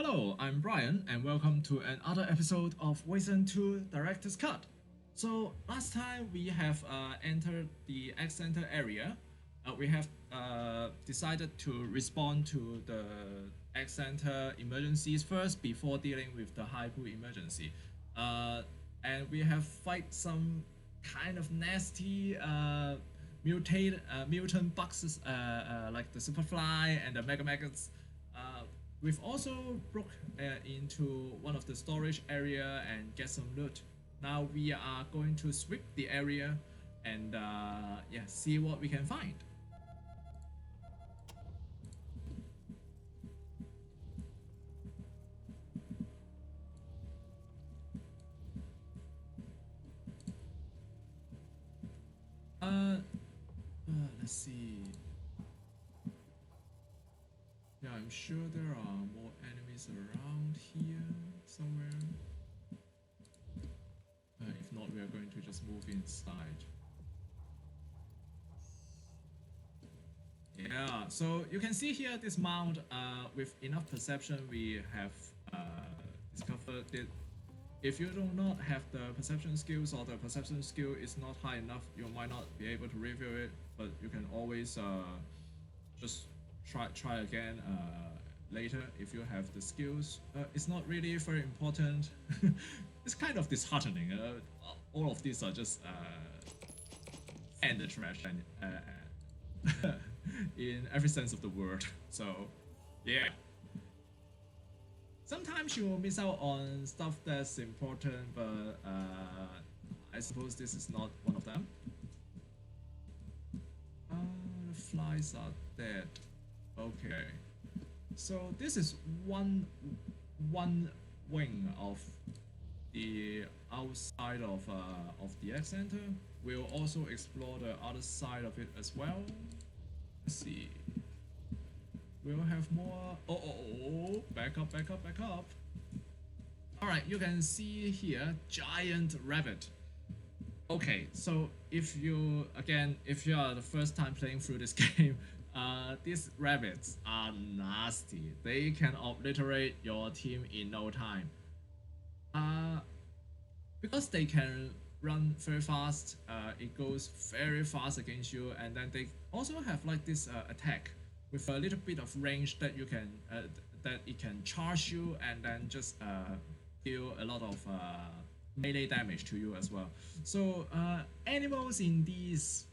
Hello, I'm Brian, and welcome to another episode of Wasteland 2 Director's Cut. So, last time we have entered the X Center area. We have decided to respond to the X Center emergencies first before dealing with the Hypo emergency. And we have fight some kind of nasty mutant boxes like the Superfly and the Mega Maggots. Uh, we've also broke into one of the storage area and get some loot. Now we are going to sweep the area and yeah, see what we can find. Uh, let's see. Yeah, I'm sure there are more enemies around here somewhere. If not, we are going to just move inside. Yeah, so you can see here this mount with enough perception we have discovered that if you do not have the perception skills or the perception skill is not high enough, you might not be able to review it, but you can always just try again later if you have the skills. It's not really very important. It's kind of disheartening. All of these are just and the trash and in every sense of the word. So yeah. Sometimes you will miss out on stuff that's important, but I suppose this is not one of them. The flies are dead. Okay, so this is one wing of the outside of the X Center. We'll also explore the other side of it as well. Let's see. We'll have more. Oh, back up. All right, you can see here giant rabbit. Okay, so if you are the first time playing through this game, these rabbits are nasty. They can obliterate your team in no time. Uh, because they can run very fast, it goes very fast against you, and then they also have like this attack with a little bit of range that you can that it can charge you and then just deal a lot of melee damage to you as well. So animals in this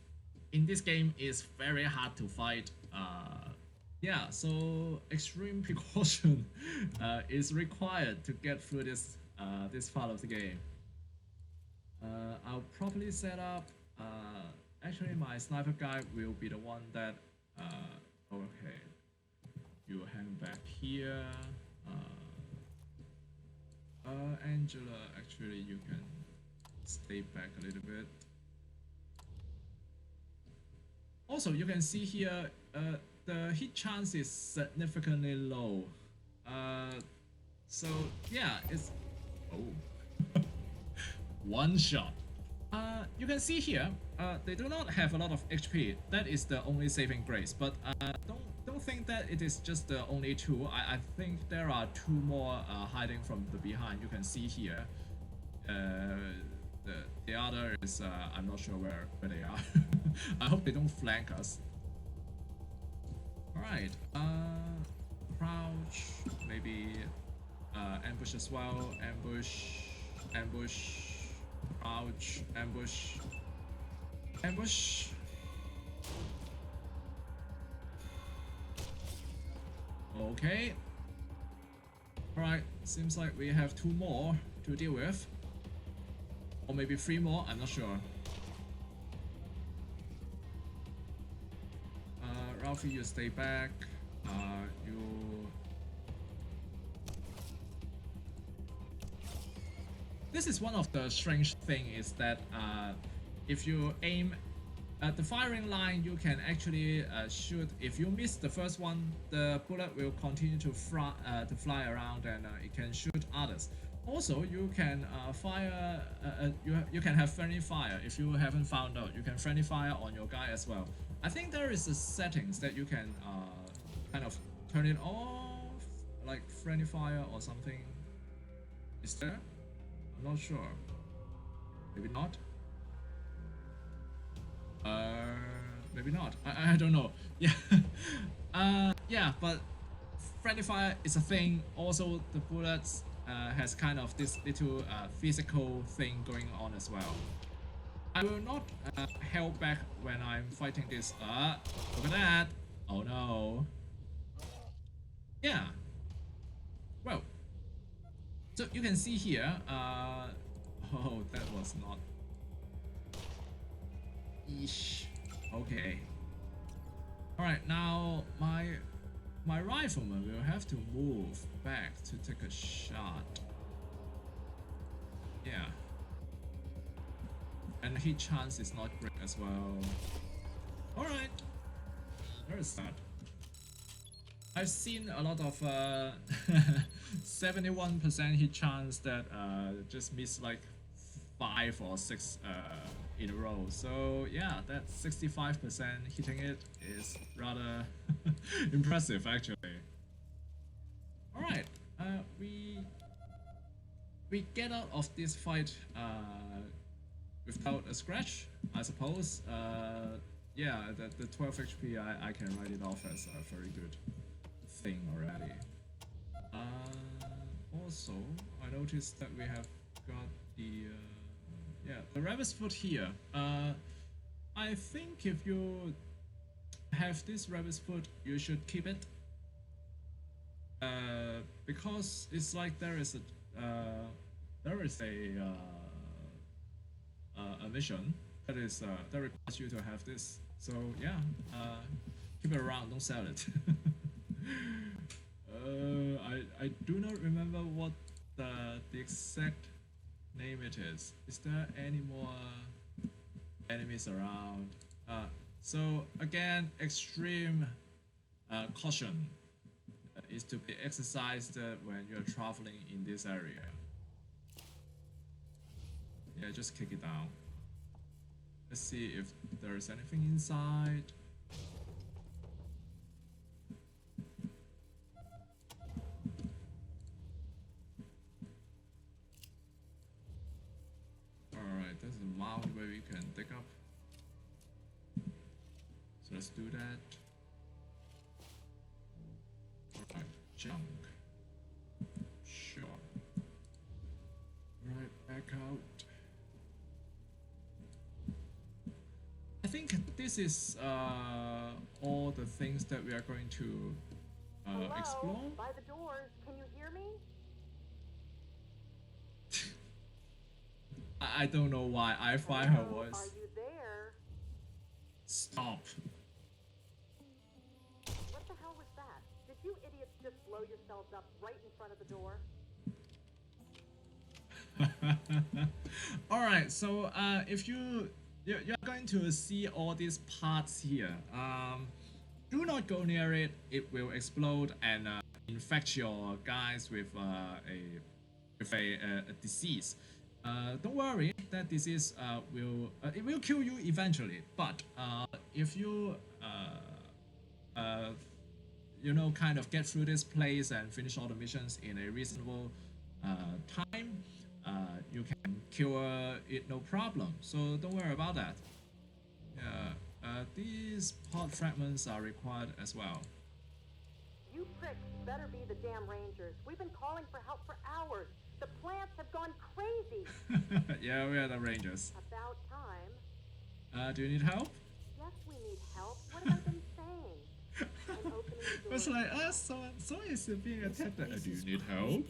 game is very hard to fight. Yeah, so extreme precaution is required to get through this part of the game. I'll probably set up. Actually, my sniper guy will be the one that. Okay, you hang back here. Angela, actually, you can stay back a little bit. Also, you can see here the hit chance is significantly low. So yeah, it's one shot. You can see here, they do not have a lot of HP. That is the only saving grace. But don't think that it is just the only two. I think there are two more hiding from the behind. You can see here. The other is I'm not sure where they are. I hope they don't flank us. All right. Crouch. Maybe ambush as well. Ambush. Crouch, ambush. Okay. Alright, seems like we have two more to deal with. Or maybe three more, I'm not sure. Ralphie, you stay back. You... This is one of the strange thing is that if you aim at the firing line, you can actually shoot. If you miss the first one, the bullet will continue to fly around and it can shoot others. Also, you can fire. You can have friendly fire if you haven't found out. You can friendly fire on your guy as well. I think there is a settings that you can kind of turn it off, like friendly fire or something? Is there? I'm not sure. Maybe not. Maybe not. I don't know. Yeah. Yeah, but friendly fire is a thing. Also, the bullets has kind of this little physical thing going on as well. I will not held back when I'm fighting this. Look at that. Oh no. Yeah. Well, so you can see here. Oh, that was not. Eesh. Okay. All right, now my rifleman will have to move back to take a shot. Yeah. And hit chance is not great as well. Alright. There is that. I've seen a lot of 71% hit chance that just miss like 5 or 6 in a row. So yeah, that 65% hitting it is rather impressive actually. Alright, we get out of this fight without a scratch, I suppose. Yeah, the 12 HP I can write it off as a very good thing already. Also, I noticed that we have got the yeah, the rabbit's foot here. I think if you have this rabbit's foot, you should keep it. Because it's like there is a mission that is that requires you to have this. So yeah, keep it around, don't sell it. I do not remember what the exact name it is. Is there any more enemies around? So again, extreme caution is to be exercised when you're traveling in this area. Yeah, just kick it down. Let's see if there's anything inside. Alright, there's a mound where we can dig up. So let's do that. Alright, junk. Sure. Right, back out. I think this is all the things that we are going to explore. By the doors, can you hear me? I don't know why I find her voice. Are you there? Stop. What the hell was that? Did you idiots just blow yourselves up right in front of the door? All right, so if you're going to see all these parts here, do not go near it. It will explode and infect your guys with a disease. Don't worry, that disease will kill you eventually. But if you kind of get through this place and finish all the missions in a reasonable time, you can cure it no problem. So don't worry about that. Yeah, these pod fragments are required as well. You pricks better be the damn rangers. We've been calling for help for hours. The plants have gone crazy. Yeah, we are the rangers. About time. Do you need help? Yes, we need help. What have I been saying? I'm opening the door. It's like, so is being attacked. Do you need help?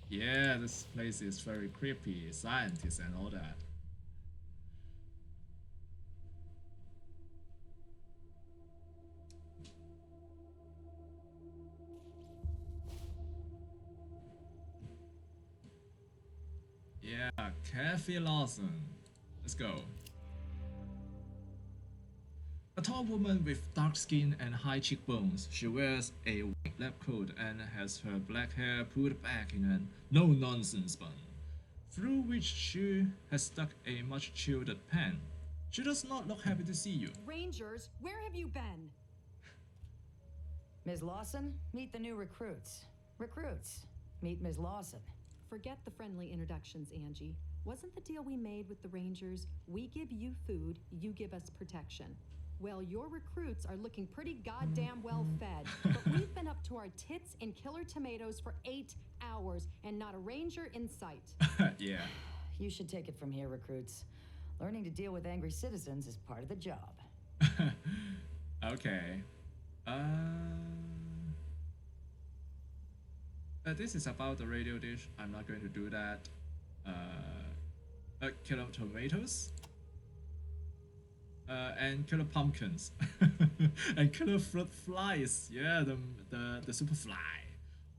Yeah, this place is very creepy, scientists and all that. Yeah, Kathy Lawson. Let's go. A tall woman with dark skin and high cheekbones. She wears a white lab coat and has her black hair pulled back in a no-nonsense bun, through which she has stuck a much chilled pen. She does not look happy to see you. Rangers, where have you been? Ms. Lawson, meet the new recruits. Recruits. Meet Ms. Lawson. Forget the friendly introductions, Angie. Wasn't the deal we made with the Rangers, we give you food, you give us protection? Well, your recruits are looking pretty goddamn well fed, but we've been up to our tits in killer tomatoes for 8 hours and not a ranger in sight. Yeah. You should take it from here, recruits. Learning to deal with angry citizens is part of the job. Okay. This is about the radio dish. I'm not going to do that. Killer tomatoes. And killer pumpkins. And killer fruit flies. Yeah, the super fly.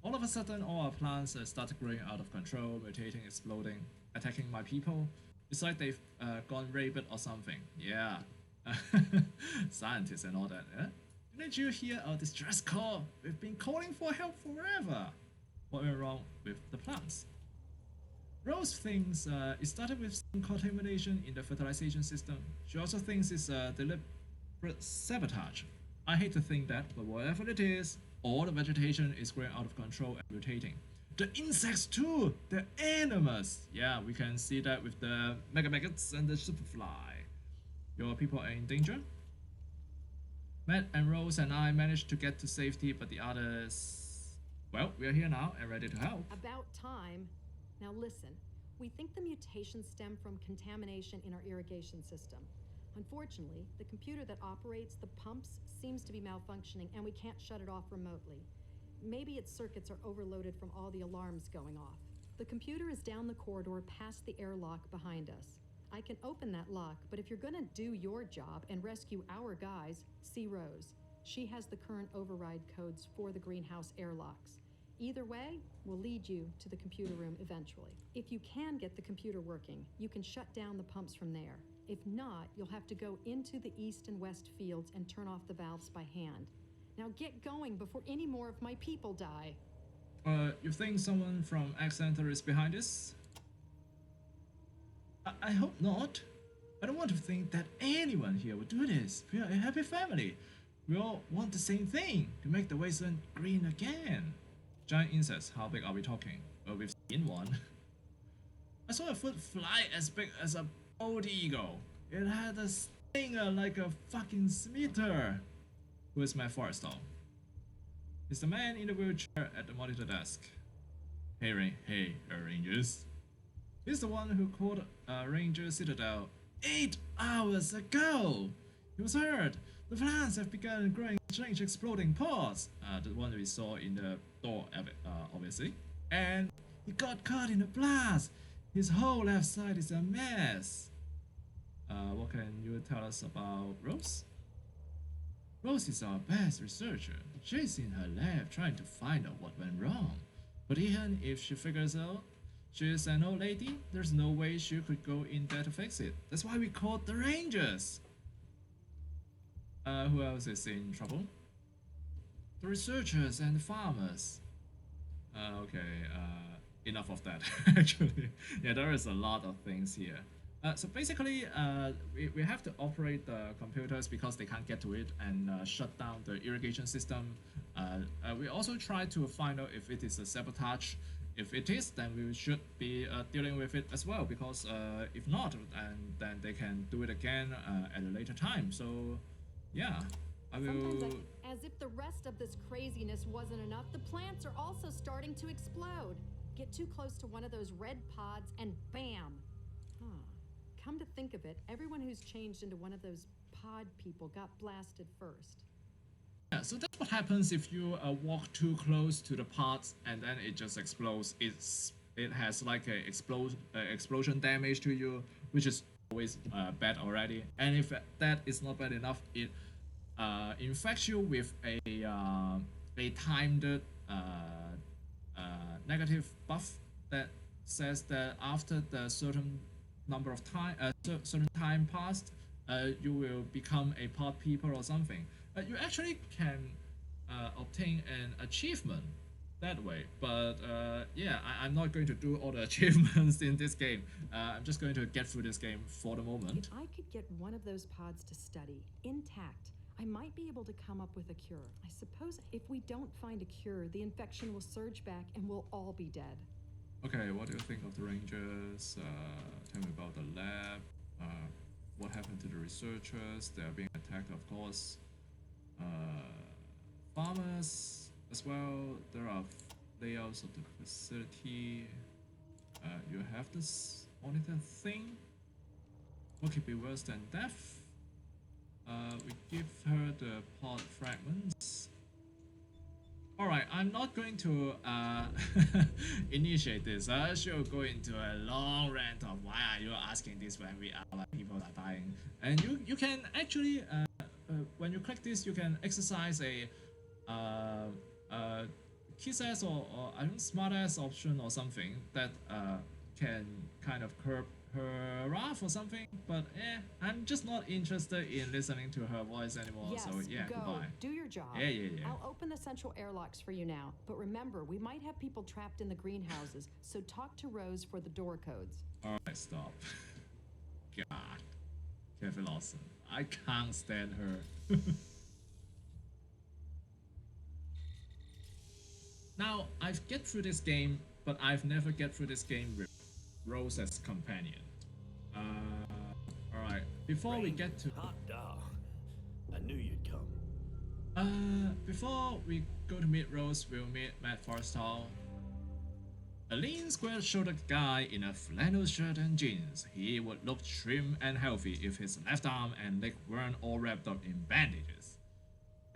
All of a sudden, all our plants started growing out of control, mutating, exploding, attacking my people. It's like they've gone rabid or something. Yeah. Scientists and all that. Yeah? Didn't you hear our distress call? We've been calling for help forever. What went wrong with the plants? Rose thinks it started with some contamination in the fertilization system. She also thinks it's deliberate sabotage. I hate to think that, but whatever it is, all the vegetation is growing out of control and mutating. The insects too! They're enormous! Yeah, we can see that with the mega maggots and the superfly. Your people are in danger? Matt and Rose and I managed to get to safety, but the others... Well, we are here now and ready to help. About time. Now listen, we think the mutations stem from contamination in our irrigation system. Unfortunately, the computer that operates the pumps seems to be malfunctioning and we can't shut it off remotely. Maybe its circuits are overloaded from all the alarms going off. The computer is down the corridor past the airlock behind us. I can open that lock, but if you're gonna do your job and rescue our guys, see Rose. She has the current override codes for the greenhouse airlocks. Either way, we'll lead you to the computer room eventually. If you can get the computer working, you can shut down the pumps from there. If not, you'll have to go into the east and west fields and turn off the valves by hand. Now get going before any more of my people die. You think someone from X Center is behind this? I hope not. I don't want to think that anyone here would do this. We are a happy family. We all want the same thing, to make the wasteland green again. Giant insects, how big are we talking? Well, we've seen one. I saw a fruit fly as big as a bald eagle. It had a stinger like a fucking smeater. Who is Matt Forrestal? It's the man in the wheelchair at the monitor desk. Hey, Rangers. He's the one who called Ranger Citadel 8 hours ago. He was hurt. The plants have begun growing strange exploding pods. The one we saw in the door, obviously. And he got caught in a blast. His whole left side is a mess. What can you tell us about Rose? Rose is our best researcher. She's in her lab trying to find out what went wrong. But even if she figures out she's an old lady, there's no way she could go in there to fix it. That's why we called the Rangers. Who else is in trouble? The researchers and the farmers. Okay, enough of that, actually. Yeah, there is a lot of things here. So basically, we have to operate the computers because they can't get to it and shut down the irrigation system. We also try to find out if it is a sabotage. If it is, then we should be dealing with it as well, because if not, then they can do it again at a later time. So, yeah, I will... As if the rest of this craziness wasn't enough, the plants are also starting to explode. Get too close to one of those red pods and bam! Huh. Come to think of it, everyone who's changed into one of those pod people got blasted first. Yeah, so that's what happens if you walk too close to the pods and then it just explodes. It has like a explosion damage to you, which is always bad already. And if that is not bad enough, it infects you with a timed negative buff that says that after the certain number of time, certain time passed, you will become a pod people or something. You actually can obtain an achievement that way, but yeah, I'm not going to do all the achievements in this game. I'm just going to get through this game for the moment. If I could get one of those pods to study intact, I might be able to come up with a cure. I suppose if we don't find a cure, the infection will surge back and we'll all be dead. Okay, what do you think of the Rangers? Tell me about the lab. What happened to the researchers? They are being attacked, of course. Farmers as well. There are layouts of the facility. You have this monitor thing. What could be worse than death? We give her the pod fragments. Alright, I'm not going to initiate this. She'll go into a long rant of why are you asking this when people are dying. And you can actually, when you click this, you can exercise a kiss-ass or I don't know, smart-ass option or something that can kind of curb her wrath or something, but I'm just not interested in listening to her voice anymore. Yes, so yeah, go. goodbye. Do your job. Yeah. I'll open the central airlocks for you now, but remember, we might have people trapped in the greenhouses, so talk to Rose for the door codes. Alright, stop. God. Kevin Lawson. I can't stand her. Now, I've get through this game, but I've never get through this game with Rose as companion. Alright, before we get to... Hot dog. I knew you'd come. Before we go to meet Rose, we'll meet Matt Forrestal. A lean, square-shouldered guy in a flannel shirt and jeans. He would look trim and healthy if his left arm and leg weren't all wrapped up in bandages.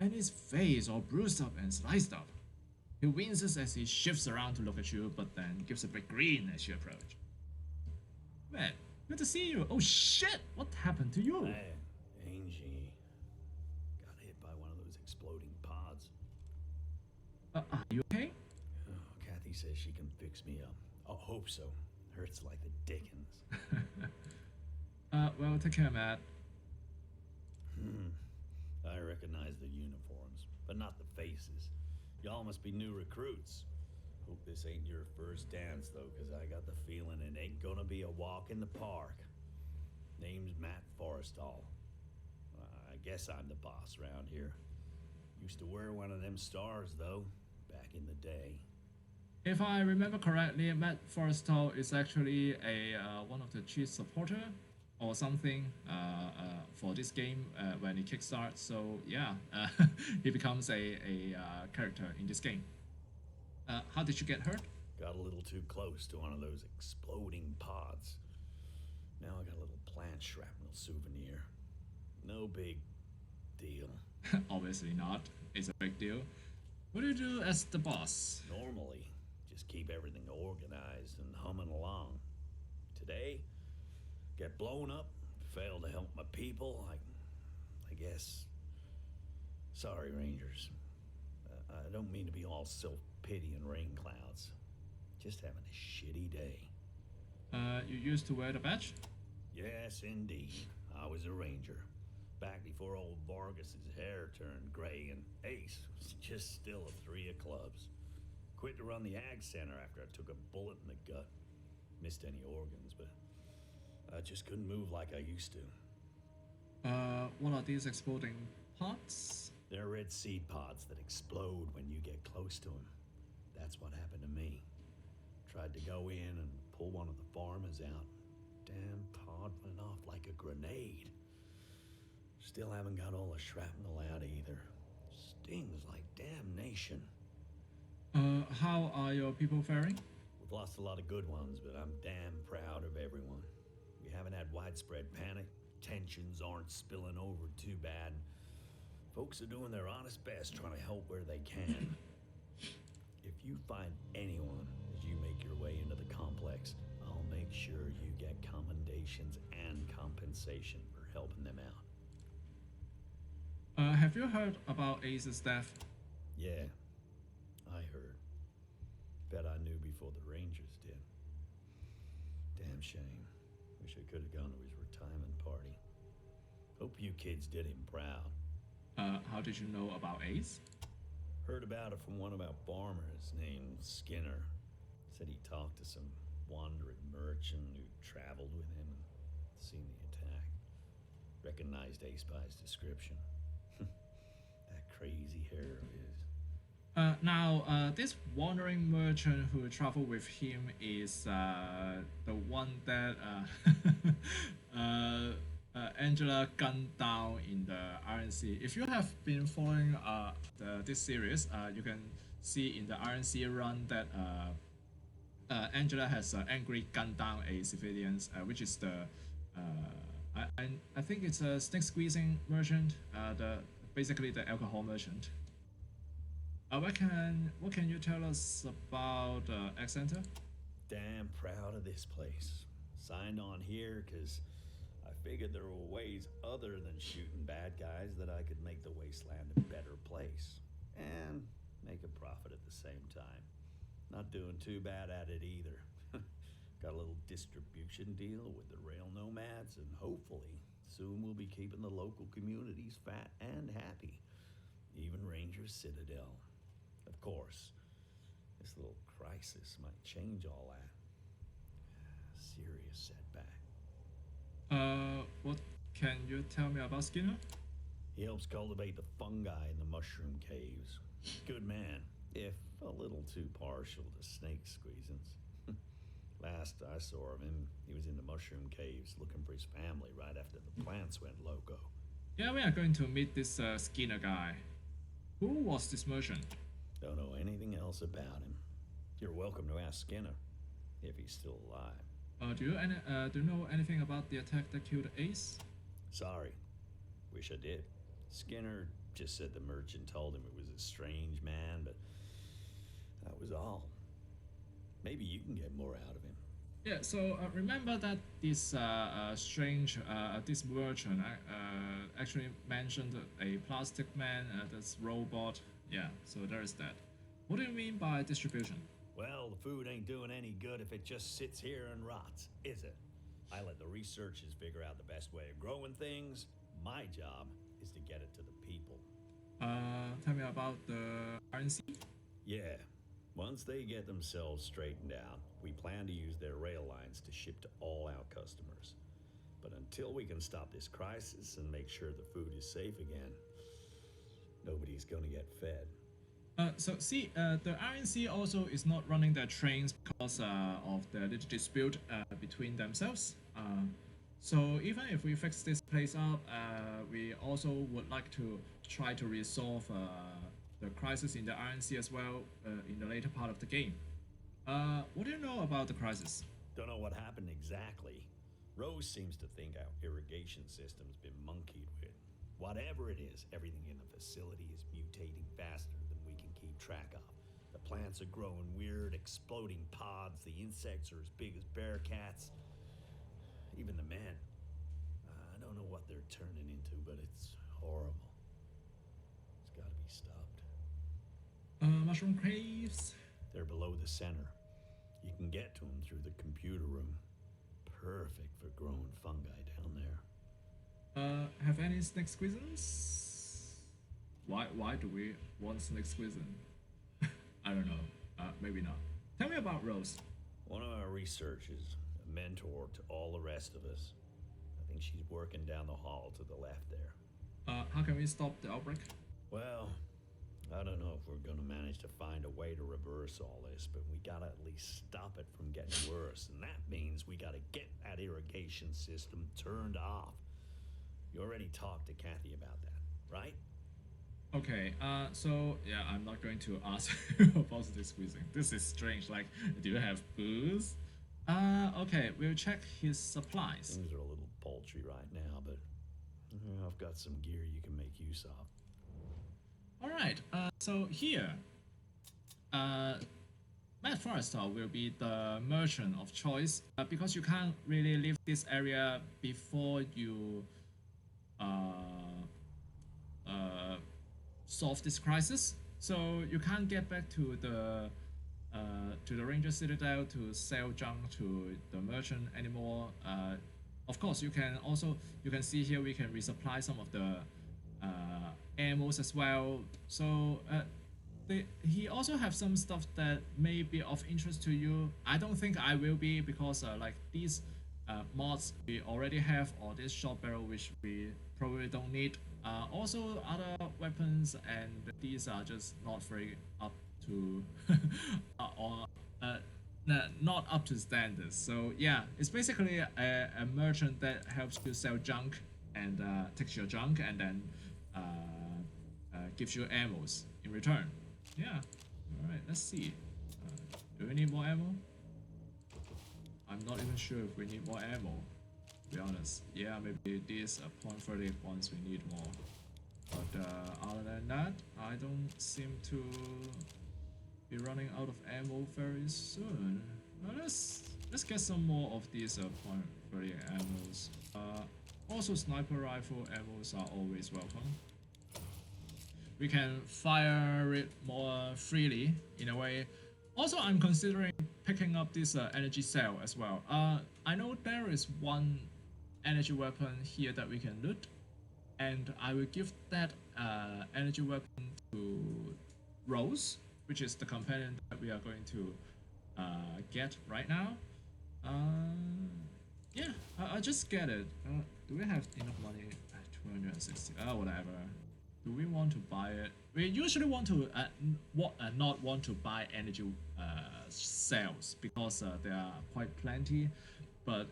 And his face all bruised up and sliced up. He winces as he shifts around to look at you, but then gives a big grin as you approach. Man, good to see you. Oh shit, what happened to you? Angie got hit by one of those exploding pods. Are you okay? Oh, Kathy says she can fix me up. I hope so. Hurts like the dickens. Well, take care, Matt. I recognize the uniforms, but not the faces. Y'all must be new recruits. Hope this ain't your first dance, though, because I got the feeling it ain't gonna be a walk in the park. Name's Matt Forrestal. I guess I'm the boss around here. Used to wear one of them stars, though, back in the day. If I remember correctly, Matt Forrestal is actually one of the chief supporter or something for this game when it kickstarts. So yeah, he becomes a character in this game. How did you get hurt? Got a little too close to one of those exploding pods. Now I got a little plant shrapnel souvenir. No big deal. Obviously not. It's a big deal. What do you do as the boss? Normally, just keep everything organized and humming along. Today, get blown up, fail to help my people, I guess. Sorry, Rangers. I don't mean to be all self-pity and rain clouds. Just having a shitty day. You used to wear the badge? Yes, indeed. I was a ranger. Back before old Vargas's hair turned gray and Ace was just still a 3 of clubs. Quit to run the ag center after I took a bullet in the gut. Missed any organs, but I just couldn't move like I used to. What are these exploding pots? They're red seed pods that explode when you get close to them. That's what happened to me. Tried to go in and pull one of the farmers out. Damn pod went off like a grenade. Still haven't got all the shrapnel out either. Stings like damnation. How are your people faring? We've lost a lot of good ones, but I'm damn proud of everyone. We haven't had widespread panic. Tensions aren't spilling over too bad. Folks are doing their honest best trying to help where they can. If you find anyone as you make your way into the complex, I'll make sure you get commendations and compensation for helping them out. Have you heard about Ace's death? Yeah, I heard. Bet I knew before the Rangers did. Damn shame. Wish I could have gone to his retirement party. Hope you kids did him proud. How did you know about Ace? Heard about it from one of our farmers named Skinner. Said he talked to some wandering merchant who traveled with him and seen the attack. Recognized Ace by his description. crazy hair of his. Now, this wandering merchant who traveled with him is the one that Angela gunned down in the RNC. If you have been following this series, you can see in the RNC run that Angela has angry gunned down a civilian, which is the I think it's a snake squeezing merchant, the basically the alcohol merchant. What can you tell us about X Center? Damn proud of this place. Signed on here because I figured there were ways other than shooting bad guys that I could make the Wasteland a better place. And make a profit at the same time. Not doing too bad at it either. Got a little distribution deal with the rail nomads, and hopefully soon we'll be keeping the local communities fat and happy. Even Rangers Citadel. Of course, this little crisis might change all that. Serious setback. What can you tell me about Skinner? He helps cultivate the fungi in the mushroom caves. Good man, if a little too partial to snake squeezings. Last I saw of him, he was in the mushroom caves looking for his family right after the plants went loco. Yeah, we are going to meet this Skinner guy. Who was this merchant? Don't know anything else about him. You're welcome to ask Skinner, if he's still alive. Do you know anything about the attack that killed Ace? Sorry. Wish I did. Skinner just said the merchant told him it was a strange man, but that was all. Maybe you can get more out of him. Yeah, so remember that this this merchant actually mentioned a plastic man, this robot. Yeah, so there is that. What do you mean by distribution? Well, the food ain't doing any good if it just sits here and rots, is it? I let the researchers figure out the best way of growing things. My job is to get it to the people. Tell me about the RNC. Yeah. Once they get themselves straightened out, we plan to use their rail lines to ship to all our customers. But until we can stop this crisis and make sure the food is safe again, nobody's gonna get fed. The RNC also is not running their trains because of the little dispute between themselves. So even if we fix this place up, we also would like to try to resolve the crisis in the RNC as well in the later part of the game. What do you know about the crisis? Don't know what happened exactly. Rose seems to think our irrigation system's been monkeyed with. Whatever it is, everything in the facility is mutating faster than we can keep track of. The plants are growing weird, exploding pods. The insects are as big as bear cats. Even the men. I don't know what they're turning into, but it's horrible. It's gotta be stopped. Mushroom caves? They're below the center. You can get to them through the computer room. Perfect for growing fungi down there. Have any snake squeezins? Why do we want snake squeezin? I don't know. Maybe not. Tell me about Rose. One of our researchers, a mentor to all the rest of us. I think she's working down the hall to the left there. How can we stop the outbreak? Well, I don't know if we're gonna manage to find a way to reverse all this, but we gotta at least stop it from getting worse, and that means we gotta get that irrigation system turned off. You already talked to Kathy about that, right? Okay, so yeah, I'm not going to ask about the squeezing. This is strange. Like, do you have booze? Okay, we'll check his supplies. Things are a little paltry right now, but I've got some gear you can make use of. Alright, so here, Matt Forrester will be the merchant of choice because you can't really leave this area before you solve this crisis. So you can't get back to the Ranger Citadel to sell junk to the merchant anymore. Of course, you can see here we can resupply some of the ammos as well. So he also have some stuff that may be of interest to you. I don't think I will be because like these mods we already have, or this short barrel which we probably don't need. Also, other weapons, and these are just not very up to or not up to standards. So yeah, it's basically a merchant that helps you sell junk and takes your junk and then gives you ammos in return. Yeah. All right. Let's see. Do we need more ammo? I'm not even sure if we need more ammo. To be honest, yeah, maybe these .38 ones we need more. But other than that, I don't seem to be running out of ammo very soon. Let's get some more of these .38 ammos. Also, sniper rifle ammos are always welcome. We can fire it more freely in a way. Also, I'm considering picking up this energy cell as well. I know there is one energy weapon here that we can loot, and I will give that energy weapon to Rose, which is the companion that we are going to get right now. Yeah, I'll just get it. Do we have enough money? 260. Whatever. Do we want to buy it? We usually want to not want to buy energy cells because there are quite plenty. But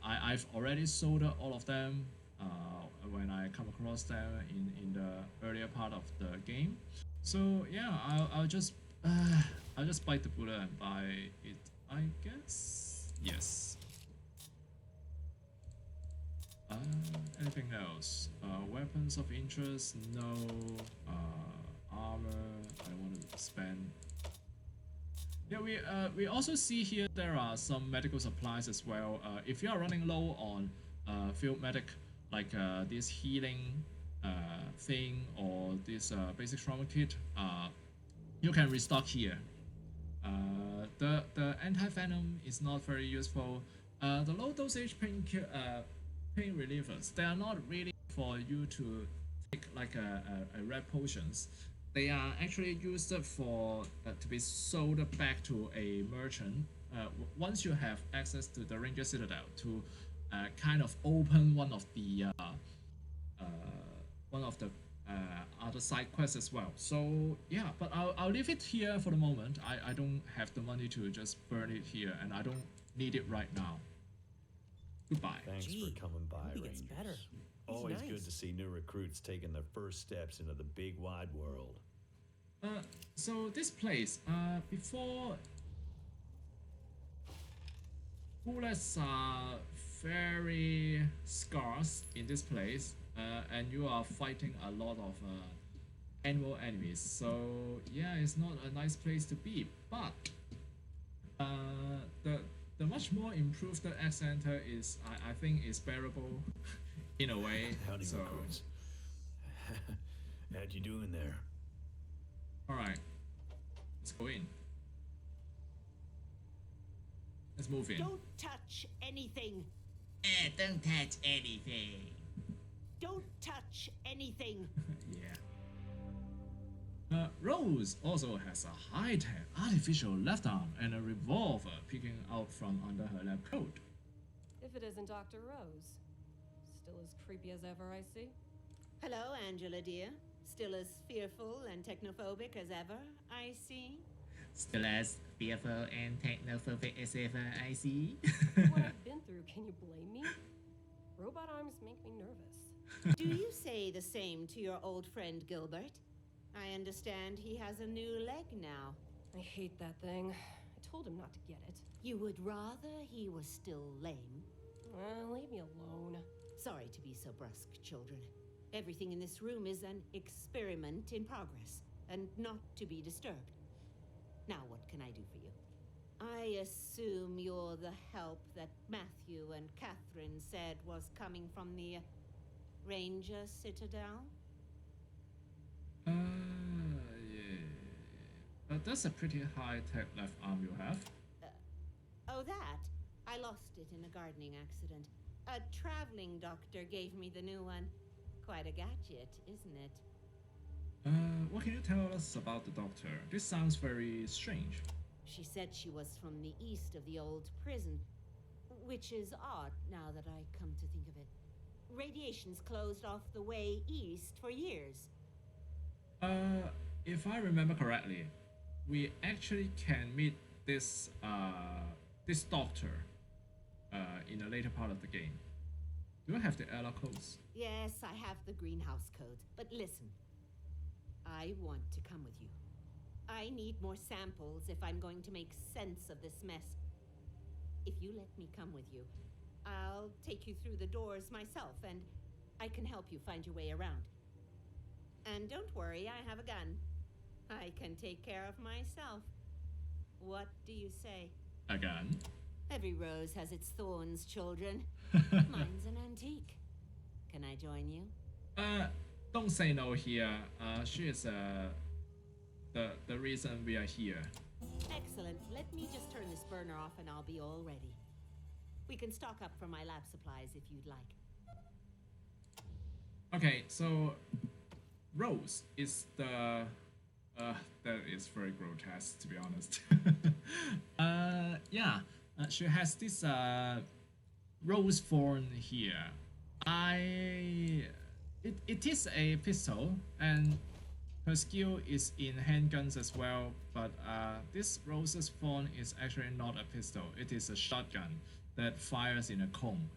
I've already sold all of them when I come across them in the earlier part of the game. So yeah, I'll just bite the bullet and buy it, I guess. Yes. Anything else? Weapons of interest? No. Armor? I don't want to spend. Yeah, we also see here there are some medical supplies as well. If you are running low on field medic, like this healing thing or this basic trauma kit, you can restock here. The anti-venom is not very useful. The low dosage pain relievers, they are not really for you to take like a red potions. They are actually used for to be sold back to a merchant once you have access to the Ranger Citadel to kind of open one of the other side quests as well. So yeah, but I'll leave it here for the moment. I don't have the money to just burn it here, and I don't need it right now. Goodbye. Thanks for coming by, he Rangers. gets better. Always nice. good to see new recruits taking their first steps into the big wide world. So this place, before bullets are very scarce in this place, and you are fighting a lot of animal enemies. So yeah, it's not a nice place to be. But the much more improved X Center is, I think, is bearable in a way. Howdy, so recruits. How'd you doing there? all right, let's go in. Let's move in. Don't touch anything. Don't touch anything. Don't touch anything. Yeah. Rose also has a high-tech artificial left arm and a revolver peeking out from under her lab coat. If it isn't Dr. Rose. Still as creepy as ever, I see. Hello, Angela, dear. Still as fearful and technophobic as ever, I see. Still as fearful and technophobic as ever, I see. What I've been through, can you blame me? Robot arms make me nervous. Do you say the same to your old friend Gilbert? I understand he has a new leg now. I hate that thing. I told him not to get it. You would rather he was still lame? Leave me alone. Sorry to be so brusque, children. Everything in this room is an experiment in progress, and not to be disturbed. Now, what can I do for you? I assume you're the help that Matthew and Catherine said was coming from the Ranger Citadel? Yeah. That's a pretty high-tech left arm you have. Oh, that? I lost it in a gardening accident. A traveling doctor gave me the new one. Quite a gadget, isn't it? What can you tell us about the doctor? This sounds very strange. She said she was from the east of the old prison, which is odd now that I come to think of it. Radiation's closed off the way east for years. If I remember correctly, we actually can meet this this doctor in a later part of the game. Do I have the error codes? Yes, I have the greenhouse code. But listen, I want to come with you. I need more samples if I'm going to make sense of this mess. If you let me come with you, I'll take you through the doors myself, and I can help you find your way around. And don't worry, I have a gun. I can take care of myself. What do you say? A gun? Every rose has its thorns, children. Mine's an antique. Can I join you? Don't say no here. She is the reason we are here. Excellent. Let me just turn this burner off and I'll be all ready. We can stock up for my lab supplies if you'd like. Okay, so Rose is the that is very grotesque, to be honest. Yeah, she has this rose thorn here. It is a pistol, and her skill is in handguns as well, but this rose's thorn is actually not a pistol. It is a shotgun that fires in a cone.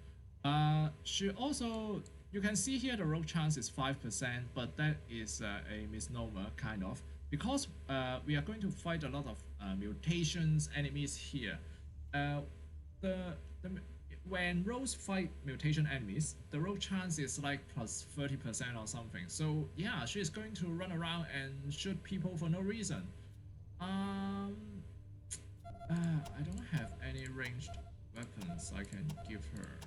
She also, you can see here the rogue chance is 5%, but that is a misnomer, kind of, because we are going to fight a lot of mutations enemies here. When Rose fight mutation enemies, the rogue chance is like plus 30% or something. So yeah, she is going to run around and shoot people for no reason. I don't have any ranged weapons I can give her.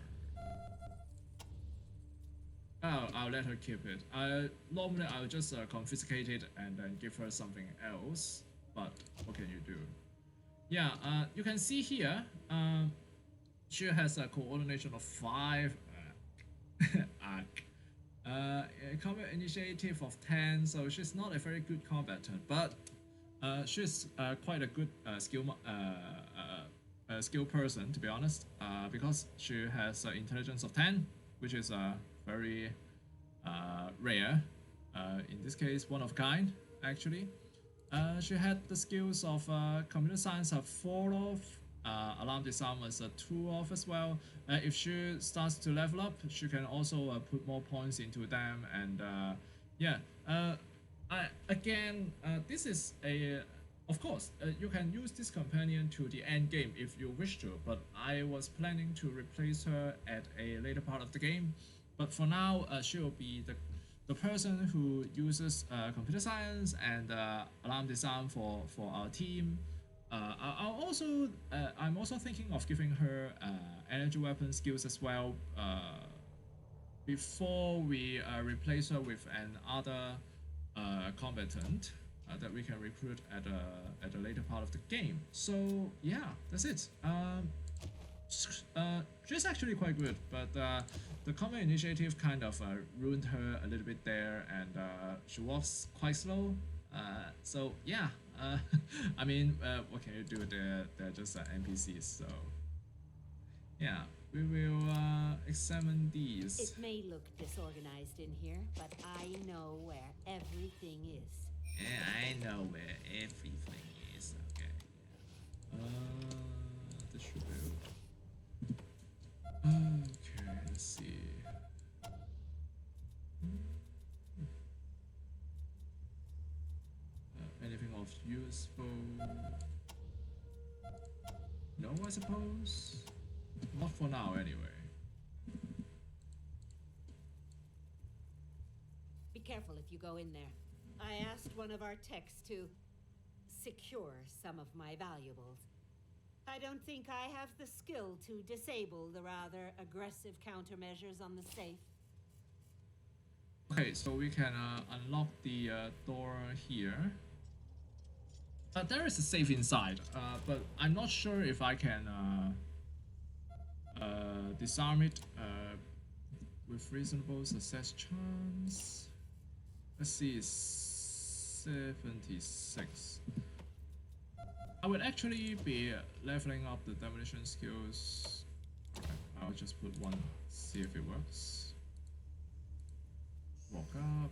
Oh, I'll let her keep it. Normally I'll just confiscate it and then give her something else. But what can you do? Yeah, you can see here, she has a coordination of 5, combat initiative of 10, so she's not a very good combatant, but she's quite a good skill person, to be honest, because she has intelligence of 10, which is very rare. In this case, one of kind, actually. She had the skills of computer science of 4 of, alarm disarm was a 2 of as well. If she starts to level up, she can also put more points into them, and yeah. This is a, of course, you can use this companion to the end game if you wish to, but I was planning to replace her at a later part of the game. But for now, she will be the person who uses computer science and alarm disarm for our team. I'm also thinking of giving her energy weapon skills as well before we replace her with another combatant that we can recruit at a later part of the game. So yeah, that's it. She's actually quite good, but the combat initiative kind of ruined her a little bit there, and she walks quite slow. So yeah, I mean, what can you do? They're just NPCs, so yeah, we will examine these. It may look disorganized in here, but I know where everything is. Yeah, I know where everything is. Okay. Distribute. Okay, let's see. Anything of useful? No, I suppose. Not for now, anyway. Be careful if you go in there. I asked one of our techs to secure some of my valuables. I don't think I have the skill to disable the rather aggressive countermeasures on the safe. Okay, so we can unlock the door here. There is a safe inside, but I'm not sure if I can disarm it with reasonable success chance. Let's see, 76. I would actually be leveling up the demolition skills. Okay, I'll just put one, see if it works. Walk up.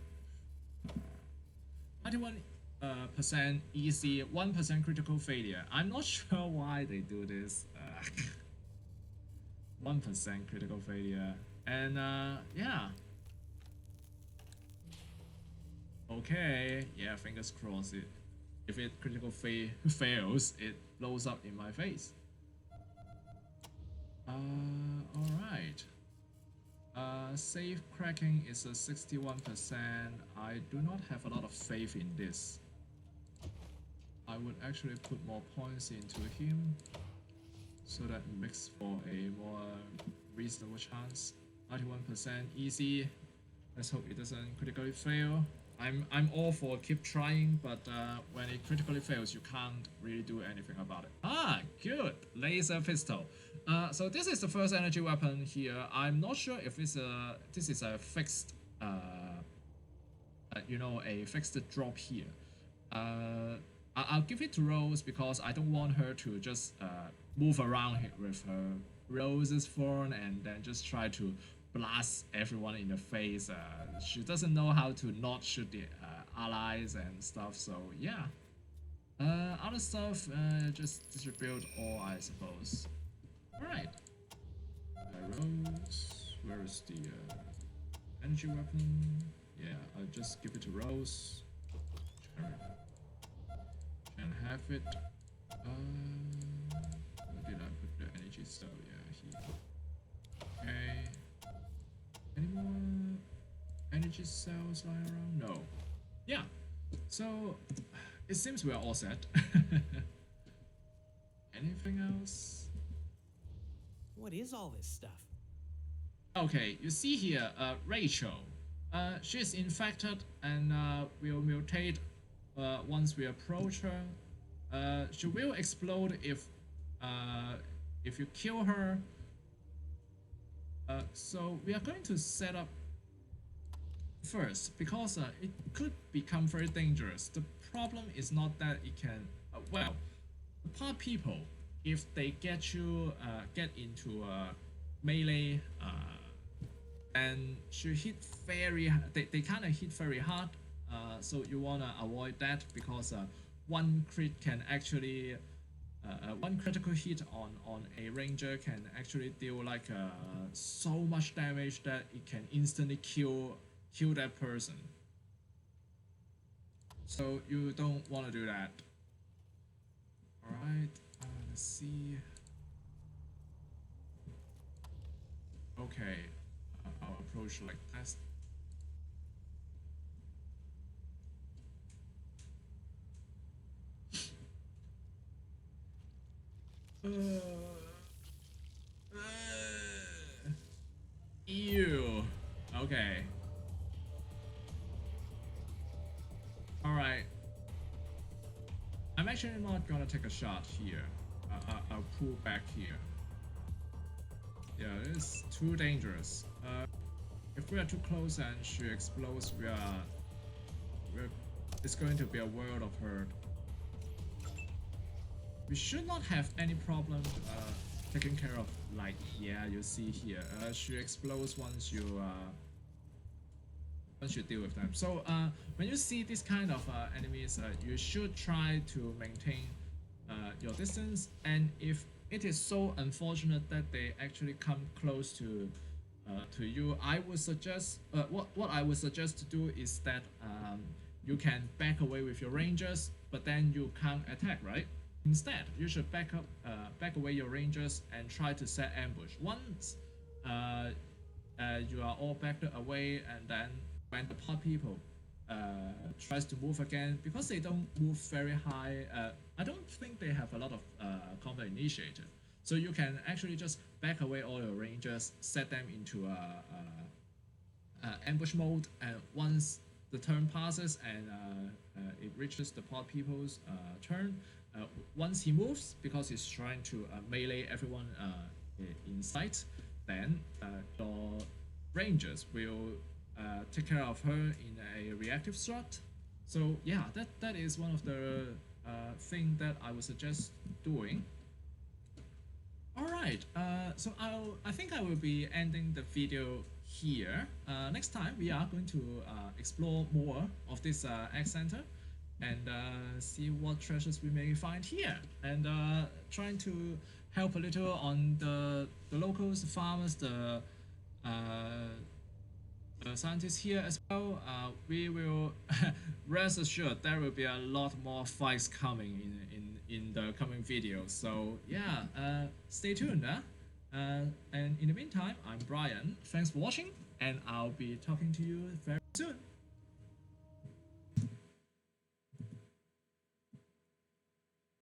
91% easy, 1% critical failure. I'm not sure why they do this. 1% critical failure. And yeah. Okay, yeah, fingers crossed. If it critical fails, it blows up in my face. Alright. Safe cracking is a 61%. I do not have a lot of faith in this. I would actually put more points into him so that it makes for a more reasonable chance. 91% easy. Let's hope it doesn't critically fail. I'm all for keep trying, but when it critically fails, you can't really do anything about it. Ah, good. Laser pistol. So this is the first energy weapon here. I'm not sure if this is a fixed, you know, a fixed drop here. I'll give it to Rose because I don't want her to just move around here with her Rose's phone and then just try to blast everyone in the face. She doesn't know how to not shoot the allies and stuff, so yeah. Other stuff, just distribute all, I suppose. Alright. Rose, where is the energy weapon? Yeah, I'll just give it to Rose. Can have it. Where did I put the energy cell? Yeah, here. Okay. Any more energy cells lying around? No. Yeah. So it seems we are all set. Anything else? What is all this stuff? Okay, you see here, Rachel. She's infected and will mutate once we approach her. She will explode if you kill her. So we are going to set up first because it could become very dangerous. The problem is not that it can. Well, the part people, if they get you get into melee, and she hit very. They kind of hit very hard. So you wanna avoid that because one crit can actually. One critical hit on a ranger can actually deal like so much damage that it can instantly kill that person. So you don't want to do that. Alright, let's see. Okay, I'll approach like that. Ew. Okay. Alright. I'm actually not gonna take a shot here. I'll pull back here. Yeah, it's too dangerous. If we are too close and she explodes, it's going to be a world of hurt. We should not have any problem taking care of, like, yeah, you see here, she explodes once you deal with them. So when you see this kind of enemies, you should try to maintain your distance, and if it is so unfortunate that they actually come close to you, I would suggest what I would suggest to do is that you can back away with your rangers, but then you can't attack, right? Instead, you should back away your rangers and try to set ambush. Once you are all backed away, and then when the pot people tries to move again, because they don't move very high, I don't think they have a lot of combat initiative. So you can actually just back away all your rangers, set them into ambush mode, and once the turn passes and it reaches the pot people's turn, once he moves, because he's trying to melee everyone in sight, then your rangers will take care of her in a reactive strat. So yeah, that is one of the thing that I would suggest doing. All right, so I think I will be ending the video here. Next time we are going to explore more of this egg center and see what treasures we may find here, and trying to help a little on the locals, the farmers, the scientists here as well. We will rest assured there will be a lot more fights coming in the coming videos. So yeah, stay tuned. And in the meantime, I'm Brian. Thanks for watching, and I'll be talking to you very soon.